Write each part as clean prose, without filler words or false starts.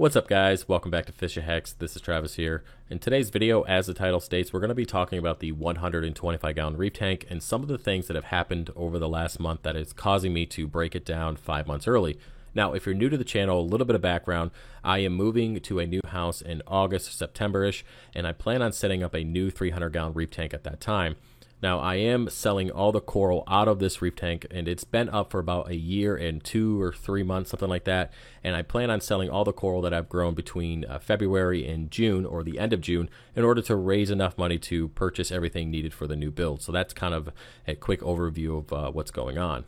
What's up, guys? Welcome back to Fish of Hex. This is Travis here. In today's video, as the title states, we're going to be talking about the 125-gallon reef tank and some of the things that have happened over the last month that is causing me to break it down 5 months early. Now, if you're new to the channel, a little bit of background, I am moving to a new house in August, September-ish, and I plan on setting up a new 300-gallon reef tank at that time. Now, I am selling all the coral out of this reef tank, and it's been up for about a year and 2 or 3 months, something like that. And I plan on selling all the coral that I've grown between February and June, or the end of June, in order to raise enough money to purchase everything needed for the new build. So that's kind of a quick overview of what's going on.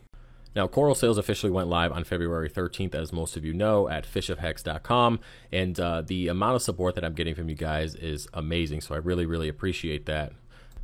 Now, coral sales officially went live on February 13th, as most of you know, at fishofhex.com, and the amount of support that I'm getting from you guys is amazing, so I really appreciate that.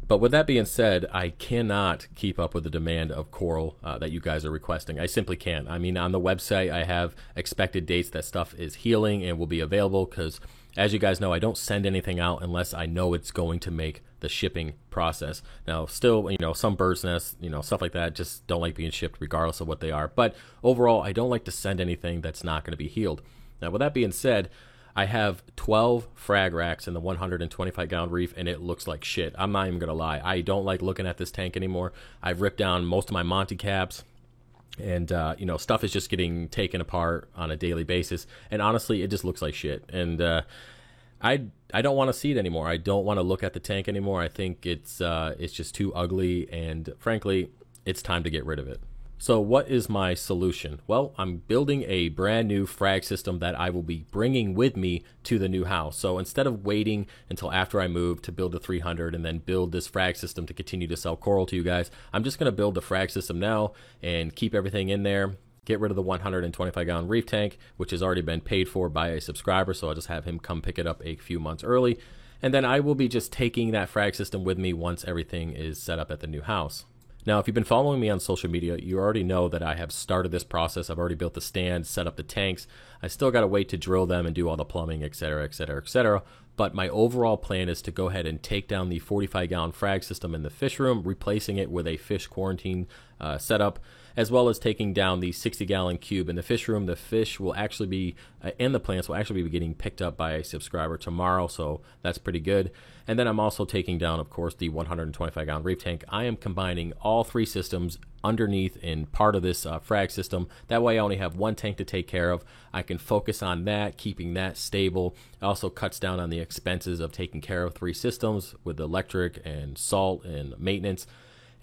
But with that being said, I cannot keep up with the demand of coral that you guys are requesting. I simply can't. I mean, on the website, I have expected dates that stuff is healing and will be available because, as you guys know, I don't send anything out unless I know it's going to make the shipping process. Now, still, some bird's nests, stuff like that just don't like being shipped regardless of what they are. But overall, I don't like to send anything that's not going to be healed. Now, with that being said, I have 12 frag racks in the 125-gallon reef, and it looks like shit. I'm not even going to lie. I don't like looking at this tank anymore. I've ripped down most of my Monty caps, and, stuff is just getting taken apart on a daily basis. And honestly, it just looks like shit. And I don't want to see it anymore. I don't want to look at the tank anymore. I think it's just too ugly, and frankly, it's time to get rid of it. So what is my solution? Well, I'm building a brand new frag system that I will be bringing with me to the new house. So instead of waiting until after I move to build the 300 and then build this frag system to continue to sell coral to you guys, I'm just going to build the frag system now and keep everything in there. Get rid of the 125-gallon reef tank, which has already been paid for by a subscriber, so I'll just have him come pick it up a few months early. And then I will be just taking that frag system with me once everything is set up at the new house. Now, if you've been following me on social media, you already know that I have started this process. I've already built the stand, set up the tanks. I still got to wait to drill them and do all the plumbing, etc., etc., etc. But my overall plan is to go ahead and take down the 45-gallon frag system in the fish room, replacing it with a fish quarantine setup, as well as taking down the 60-gallon cube in the fish room. The fish will actually be, and the plants will actually be getting picked up by a subscriber tomorrow, so that's pretty good. And then I'm also taking down, of course, the 125-gallon reef tank. I am combining all 3 systems underneath in part of this frag system. That way I only have 1 tank to take care of. I can focus on that, keeping that stable. It also cuts down on the expenses of taking care of 3 systems with electric and salt and maintenance.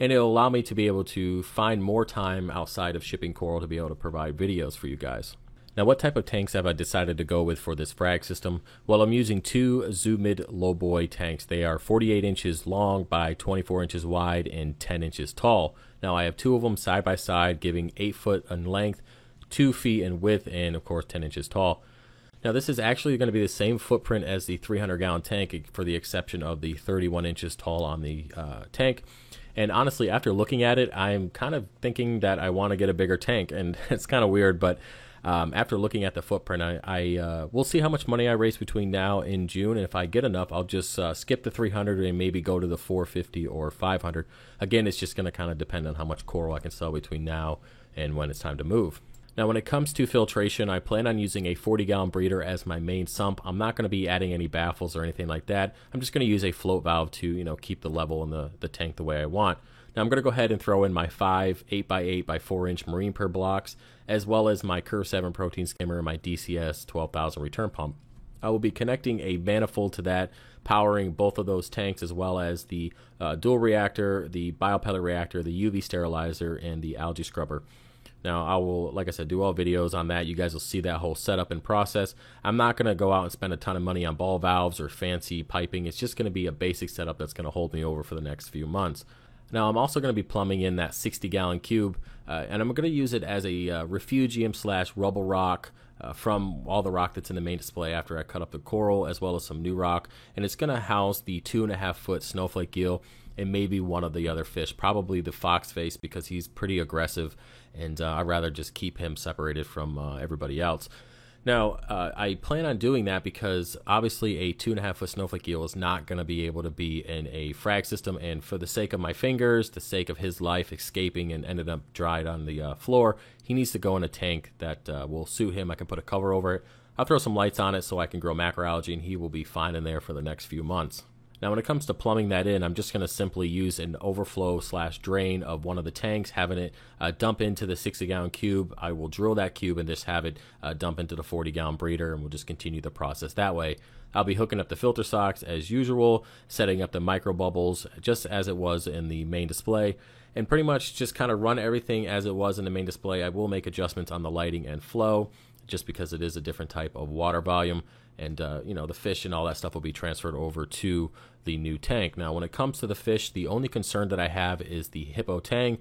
And it'll allow me to be able to find more time outside of shipping coral to be able to provide videos for you guys. Now, what type of tanks have I decided to go with for this frag system? Well, I'm using 2 Zoomid Lowboy tanks. They are 48 inches long by 24 inches wide and 10 inches tall. Now, I have 2 of them side by side, giving 8 foot in length, 2 feet in width, and of course 10 inches tall. Now, this is actually going to be the same footprint as the 300-gallon tank, for the exception of the 31 inches tall on the tank. And honestly, after looking at it, I'm kind of thinking that I want to get a bigger tank. And it's kind of weird, but after looking at the footprint, we'll see how much money I raise between now and June. And if I get enough, I'll just skip the 300 and maybe go to the 450 or 500. Again, it's just going to kind of depend on how much coral I can sell between now and when it's time to move. Now, when it comes to filtration, I plan on using a 40-gallon breeder as my main sump. I'm not going to be adding any baffles or anything like that. I'm just going to use a float valve to, keep the level in the tank the way I want. Now, I'm going to go ahead and throw in my 5 8x8 by 4-inch marine per blocks, as well as my Curve 7 protein skimmer and my DCS 12,000 return pump. I will be connecting a manifold to that, powering both of those tanks, as well as the dual reactor, the biopellet reactor, the UV sterilizer, and the algae scrubber. Now, I will, like I said, do all videos on that. You guys will see that whole setup and process. I'm not going to go out and spend a ton of money on ball valves or fancy piping. It's just going to be a basic setup that's going to hold me over for the next few months. Now, I'm also going to be plumbing in that 60-gallon cube, and I'm going to use it as a refugium/rubble rock from all the rock that's in the main display after I cut up the coral, as well as some new rock. And it's going to house the 2.5-foot snowflake eel and maybe one of the other fish, probably the foxface, because he's pretty aggressive, and I'd rather just keep him separated from everybody else. Now, I plan on doing that because obviously a 2.5-foot snowflake eel is not going to be able to be in a frag system, and for the sake of my fingers, the sake of his life escaping and ended up dried on the floor, he needs to go in a tank that will suit him. I can put a cover over it. I'll throw some lights on it so I can grow macroalgae, and he will be fine in there for the next few months. Now, when it comes to plumbing that in, I'm just going to simply use an overflow/drain of one of the tanks, having it dump into the 60-gallon cube. I will drill that cube and just have it dump into the 40-gallon breeder, and we'll just continue the process that way. I'll be hooking up the filter socks as usual, setting up the micro bubbles just as it was in the main display, and pretty much just kind of run everything as it was in the main display. I will make adjustments on the lighting and flow just because it is a different type of water volume. And, the fish and all that stuff will be transferred over to the new tank. Now, when it comes to the fish, the only concern that I have is the Hippo Tang,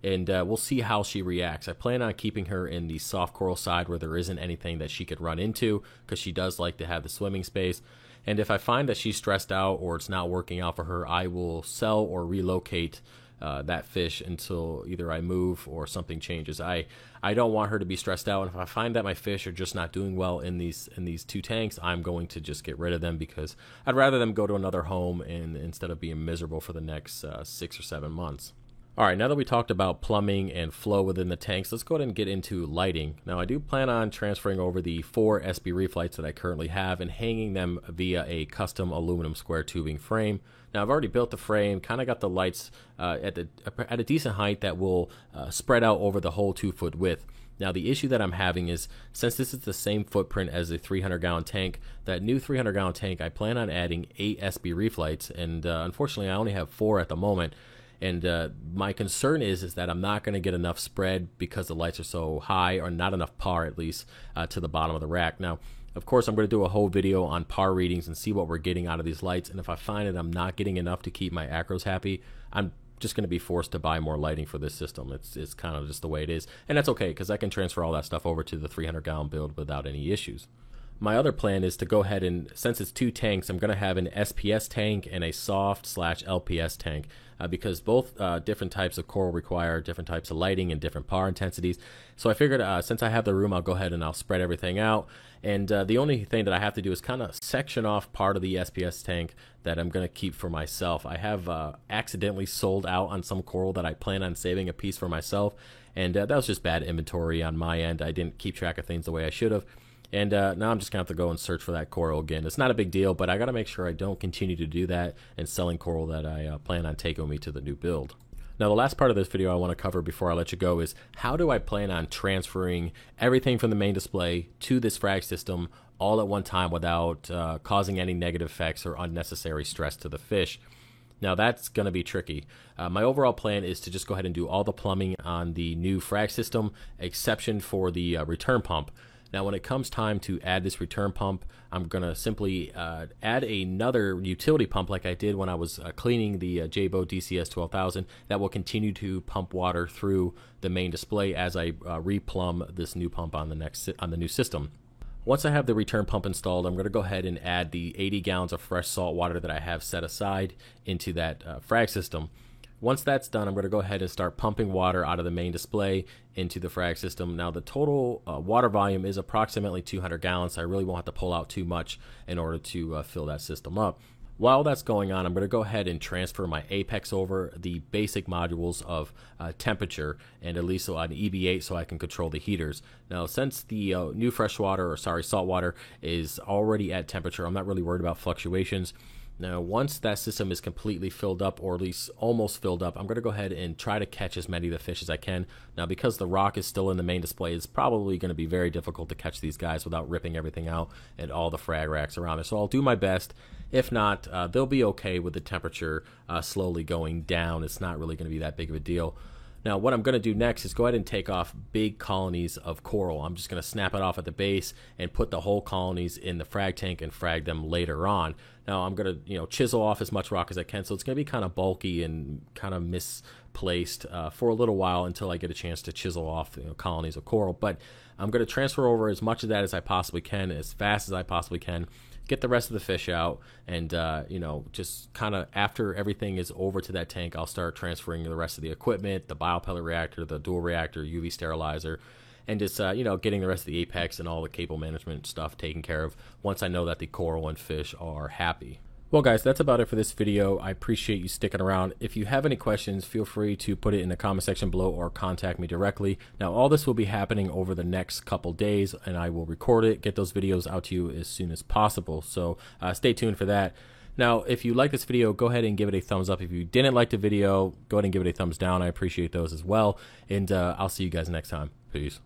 and we'll see how she reacts. I plan on keeping her in the soft coral side where there isn't anything that she could run into, because she does like to have the swimming space. And if I find that she's stressed out or it's not working out for her, I will sell or relocate that fish until either I move or something changes. I don't want her to be stressed out, and if I find that my fish are just not doing well in these two tanks, I'm going to just get rid of them, because I'd rather them go to another home instead of being miserable for the next 6 or 7 months. All right, now that we talked about plumbing and flow within the tanks, let's go ahead and get into lighting. Now, I do plan on transferring over the 4 SB Reef lights that I currently have and hanging them via a custom aluminum square tubing frame. Now, I've already built the frame, kind of got the lights at a decent height that will spread out over the whole 2-foot width. Now, the issue that I'm having is, since this is the same footprint as a 300-gallon tank, that new 300-gallon tank, I plan on adding 8 SB Reef lights, and unfortunately, I only have 4 at the moment. And my concern is that I'm not going to get enough spread because the lights are so high, or not enough par at least, to the bottom of the rack. Now, of course, I'm going to do a whole video on par readings and see what we're getting out of these lights. And if I find that I'm not getting enough to keep my acros happy, I'm just going to be forced to buy more lighting for this system. It's kind of just the way it is. And that's okay, because I can transfer all that stuff over to the 300-gallon build without any issues. My other plan is to go ahead and, since it's 2 tanks, I'm going to have an SPS tank and a soft/LPS tank, because both different types of coral require different types of lighting and different par intensities. So I figured since I have the room, I'll go ahead and I'll spread everything out. And the only thing that I have to do is kind of section off part of the SPS tank that I'm going to keep for myself. I have accidentally sold out on some coral that I plan on saving a piece for myself, and that was just bad inventory on my end. I didn't keep track of things the way I should have. And now I'm just going to have to go and search for that coral again. It's not a big deal, but I got to make sure I don't continue to do that and selling coral that I plan on taking with me to the new build. Now, the last part of this video I want to cover before I let you go is, how do I plan on transferring everything from the main display to this frag system all at one time without causing any negative effects or unnecessary stress to the fish? Now, that's going to be tricky. My overall plan is to just go ahead and do all the plumbing on the new frag system, exception for the return pump. Now, when it comes time to add this return pump, I'm going to simply add another utility pump like I did when I was cleaning the Jaybo DCS 12,000 that will continue to pump water through the main display as I replumb this new pump on the new system. Once I have the return pump installed, I'm going to go ahead and add the 80 gallons of fresh salt water that I have set aside into that frag system. Once that's done, I'm going to go ahead and start pumping water out of the main display into the frag system. Now, the total water volume is approximately 200 gallons. So I really won't have to pull out too much in order to fill that system up. While that's going on, I'm going to go ahead and transfer my Apex over the basic modules of temperature, and at least on EB8 so I can control the heaters. Now, since the new salt water is already at temperature, I'm not really worried about fluctuations. Now, once that system is completely filled up, or at least almost filled up, I'm going to go ahead and try to catch as many of the fish as I can. Now, because the rock is still in the main display, it's probably going to be very difficult to catch these guys without ripping everything out and all the frag racks around it. So I'll do my best. If not, they'll be okay with the temperature slowly going down. It's not really going to be that big of a deal. Now, what I'm going to do next is go ahead and take off big colonies of coral. I'm just going to snap it off at the base and put the whole colonies in the frag tank and frag them later on. Now, I'm going to chisel off as much rock as I can, so it's going to be kind of bulky and kind of misplaced for a little while until I get a chance to chisel off colonies of coral. But I'm going to transfer over as much of that as I possibly can, as fast as I possibly can, get the rest of the fish out, and just kind of after everything is over to that tank, I'll start transferring the rest of the equipment, the biopellet reactor, the dual reactor, UV sterilizer, and just getting the rest of the Apex and all the cable management stuff taken care of once I know that the coral and fish are happy. Well, guys, that's about it for this video. I appreciate you sticking around. If you have any questions, feel free to put it in the comment section below or contact me directly. Now, all this will be happening over the next couple days, and I will record it, get those videos out to you as soon as possible. So stay tuned for that. Now, if you like this video, go ahead and give it a thumbs up. If you didn't like the video, go ahead and give it a thumbs down. I appreciate those as well. And I'll see you guys next time. Peace.